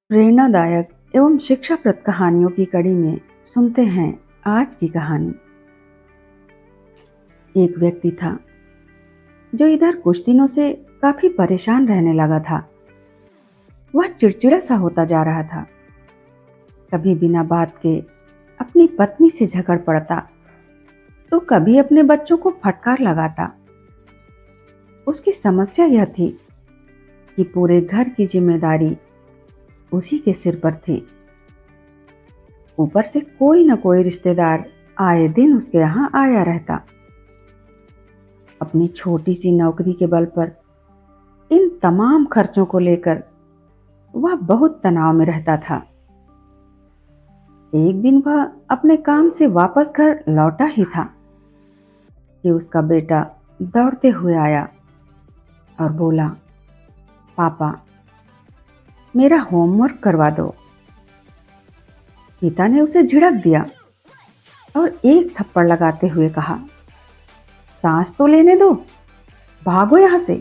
प्रेरणादायक एवं शिक्षाप्रद कहानियों की कड़ी में सुनते हैं आज की कहानी। एक व्यक्ति था जो इधर कुछ दिनों से काफी परेशान रहने लगा था। वह चिड़चिड़ा सा होता जा रहा था। कभी बिना बात के अपनी पत्नी से झगड़ पड़ता तो कभी अपने बच्चों को फटकार लगाता। उसकी समस्या यह थी कि पूरे घर की जिम्मेदारी उसी के सिर पर थी। ऊपर से कोई न कोई रिश्तेदार आए दिन उसके यहाँ आया रहता। अपनी छोटी सी नौकरी के बल पर इन तमाम खर्चों को लेकर वह बहुत तनाव में रहता था। एक दिन वह अपने काम से वापस घर लौटा ही था कि उसका बेटा दौड़ते हुए आया और बोला, पापा, मेरा होमवर्क करवा दो। पिता ने उसे झिड़क दिया और एक थप्पड़ लगाते हुए कहा, सांस तो लेने दो, भागो यहां से।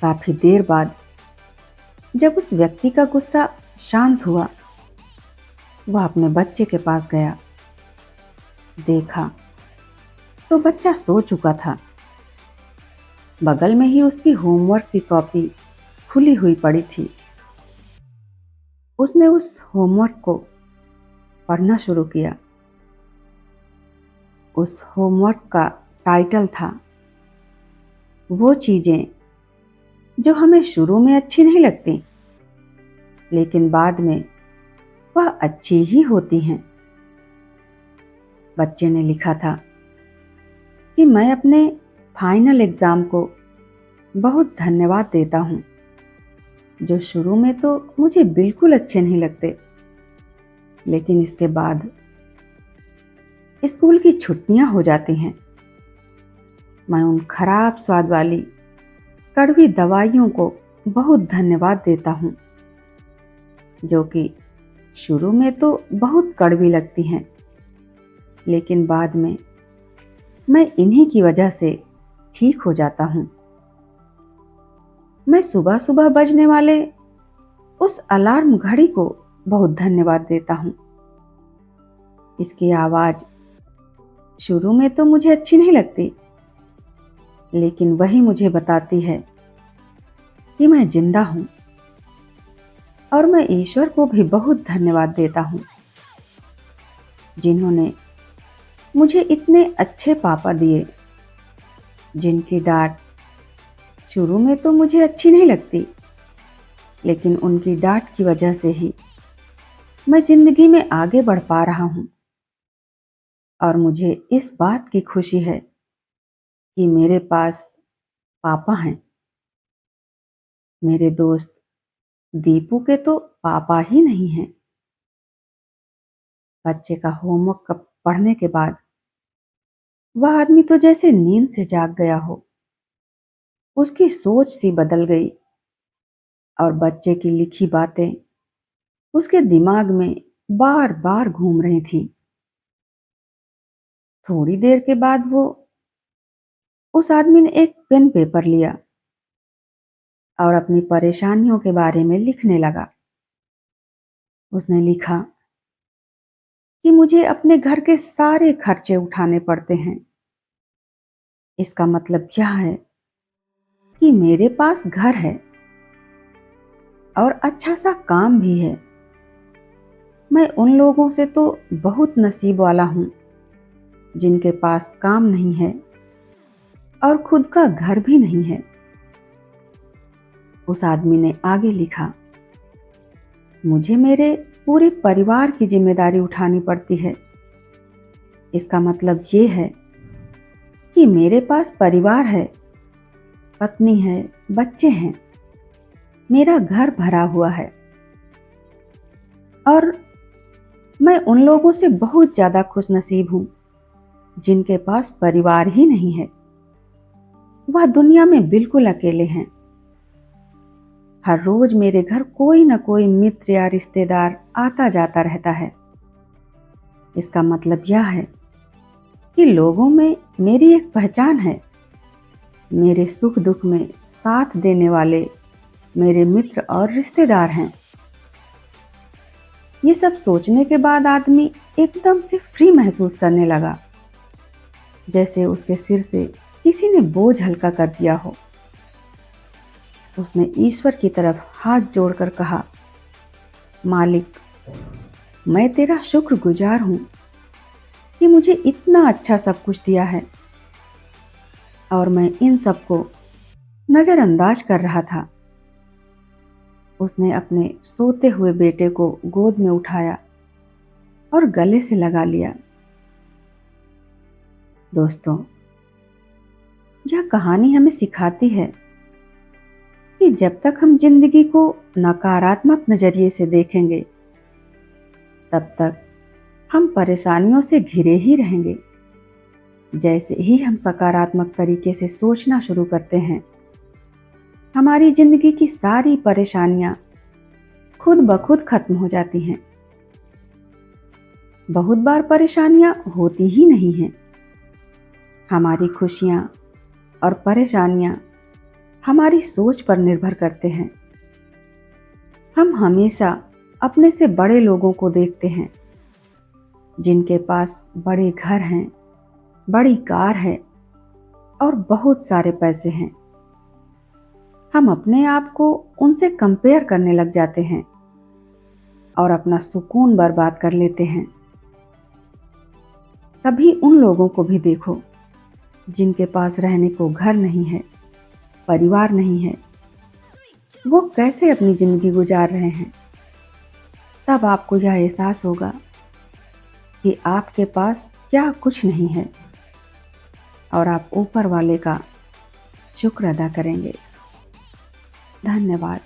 काफी देर बाद जब उस व्यक्ति का गुस्सा शांत हुआ, वह अपने बच्चे के पास गया। देखा तो बच्चा सो चुका था। बगल में ही उसकी होमवर्क की कॉपी खुली हुई पड़ी थी। उसने उस होमवर्क को पढ़ना शुरू किया। उस होमवर्क का टाइटल था, वो चीजें जो हमें शुरू में अच्छी नहीं लगती लेकिन बाद में वह अच्छी ही होती हैं। बच्चे ने लिखा था कि मैं अपने फाइनल एग्जाम को बहुत धन्यवाद देता हूँ, जो शुरू में तो मुझे बिल्कुल अच्छे नहीं लगते, लेकिन इसके बाद स्कूल की छुट्टियां हो जाती हैं। मैं उन खराब स्वाद वाली कड़वी दवाइयों को बहुत धन्यवाद देता हूँ, जो कि शुरू में तो बहुत कड़वी लगती हैं, लेकिन बाद में मैं इन्हीं की वजह से ठीक हो जाता हूँ। मैं सुबह सुबह बजने वाले उस अलार्म घड़ी को बहुत धन्यवाद देता हूँ। इसकी आवाज शुरू में तो मुझे अच्छी नहीं लगती, लेकिन वही मुझे बताती है कि मैं जिंदा हूँ। और मैं ईश्वर को भी बहुत धन्यवाद देता हूँ, जिन्होंने मुझे इतने अच्छे पापा दिए, जिनकी डांट शुरू में तो मुझे अच्छी नहीं लगती, लेकिन उनकी डांट की वजह से ही मैं जिंदगी में आगे बढ़ पा रहा हूँ। और मुझे इस बात की खुशी है कि मेरे पास पापा हैं। मेरे दोस्त दीपू के तो पापा ही नहीं हैं। बच्चे का होमवर्क पढ़ने के बाद वह आदमी तो जैसे नींद से जाग गया हो। उसकी सोच सी बदल गई और बच्चे की लिखी बातें उसके दिमाग में बार बार घूम रही थी। थोड़ी देर के बाद उस आदमी ने एक पेन पेपर लिया और अपनी परेशानियों के बारे में लिखने लगा। उसने लिखा कि मुझे अपने घर के सारे खर्चे उठाने पड़ते हैं। इसका मतलब यह है कि मेरे पास घर है और अच्छा सा काम भी है। मैं उन लोगों से तो बहुत नसीब वाला हूं जिनके पास काम नहीं है और खुद का घर भी नहीं है। उस आदमी ने आगे लिखा, मुझे मेरे पूरे परिवार की जिम्मेदारी उठानी पड़ती है। इसका मतलब ये है कि मेरे पास परिवार है, पत्नी है, बच्चे हैं, मेरा घर भरा हुआ है। और मैं उन लोगों से बहुत ज्यादा खुशनसीब हूं जिनके पास परिवार ही नहीं है। वह दुनिया में बिल्कुल अकेले हैं। हर रोज मेरे घर कोई न कोई मित्र या रिश्तेदार आता जाता रहता है। इसका मतलब यह है कि लोगों में मेरी एक पहचान है। मेरे सुख दुख में साथ देने वाले मेरे मित्र और रिश्तेदार हैं। ये सब सोचने के बाद आदमी एकदम से फ्री महसूस करने लगा, जैसे उसके सिर से किसी ने बोझ हल्का कर दिया हो। उसने ईश्वर की तरफ हाथ जोड़कर कहा, मालिक, मैं तेरा शुक्रगुजार हूँ कि मुझे इतना अच्छा सब कुछ दिया है और मैं इन सबको नज़रअंदाज कर रहा था। उसने अपने सोते हुए बेटे को गोद में उठाया और गले से लगा लिया। दोस्तों, यह कहानी हमें सिखाती है कि जब तक हम जिंदगी को नकारात्मक नजरिए से देखेंगे, तब तक हम परेशानियों से घिरे ही रहेंगे। जैसे ही हम सकारात्मक तरीके से सोचना शुरू करते हैं, हमारी जिंदगी की सारी परेशानियां खुद ब खुद खत्म हो जाती हैं। बहुत बार परेशानियां होती ही नहीं हैं। हमारी खुशियां और परेशानियां हमारी सोच पर निर्भर करते हैं। हम हमेशा अपने से बड़े लोगों को देखते हैं, जिनके पास बड़े घर हैं, बड़ी कार है और बहुत सारे पैसे हैं। हम अपने आप को उनसे कंपेयर करने लग जाते हैं और अपना सुकून बर्बाद कर लेते हैं। कभी उन लोगों को भी देखो जिनके पास रहने को घर नहीं है, परिवार नहीं है। वो कैसे अपनी जिंदगी गुजार रहे हैं। तब आपको यह एहसास होगा कि आपके पास क्या कुछ नहीं है और आप ऊपर वाले का शुक्र अदा करेंगे। धन्यवाद।